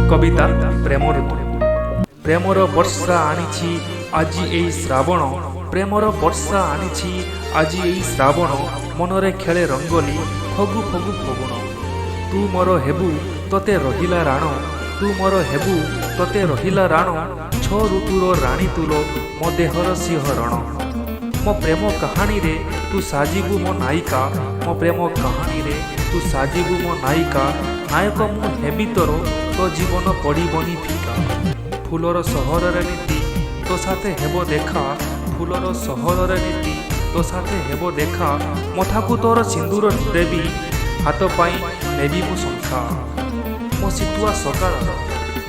कविता प्रेम ऋतु। Premiere वर्षा आनिछि आजि एई Shravan, Premiere वर्षा आनिछि आजि एई श्रावण, मनरे खेले रंगोली फगु फगु फगुण। तू मोर हेबु तते रहिला राण, तू मोर हेबु तते रहिला राण, छ ऋतुर राणी तुलो मो देहर सिंहरण। मो प्रेम कहानी रे तू साजिबु मो नायिका, मो प्रेम कहानी रे तू साजिबु मो नायिका, नायक मु हेबि तोर तो जीवन पड़बनी फिका। फूलर सहर नीति तो साथे हेबो देखा, फूलर सहर नीति तो साथे हेबो देखा, मथाकू तोर सिंदूर देवी हाथ पाई नेबी मु शंखा। मो सितुआ सकाळ,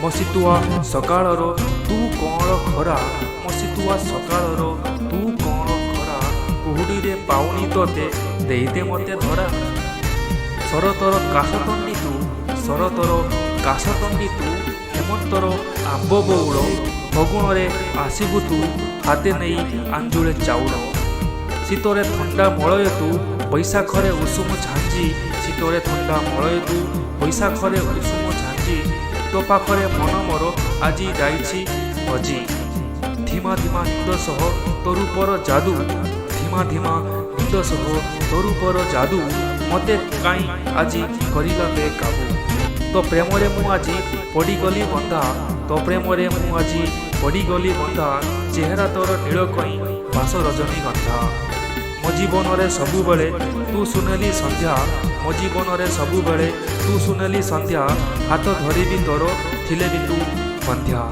मो सितुआ सकाळर तू कौन खरा, मो सितुआ सकाळर तू कौन खरा, कुहुडी रे पाउनी तोते देइदे मते धरा। शरतर काशतंडी तू, शरतर काशतंडी तू, हेमंतर आंब बौड़, फगुणरे आसिबु तू हाते नहीं आंजुले चाउल। शीतरे थंडा मलय तू, बैशाखरे उषुम झांझी, शीतरे थंडा मलय तू, बैशाखरे उषुम झांझी, तो पाखरे मन मोर आजी जाइछि हजी। धीमा धीमा निंद सह तोरूपर जादू, धीमा धीमा निंद सह तोरूपर जादू, मते काई आजी करिला बेकाबू। तो प्रेम रे मु आजी पड़ीगली बंधा, तो प्रेम रे मु आजी पड़ीगली बंधा, चेहरा तोर नील कई बास रजनीगंधा। मो जीवन रे सबु बेले तू सुनेली संध्या, मो जीवन रे सबु बेले तू सुनेली संध्या, हाथ धरिबी तोर थिले भी तू बंध्या।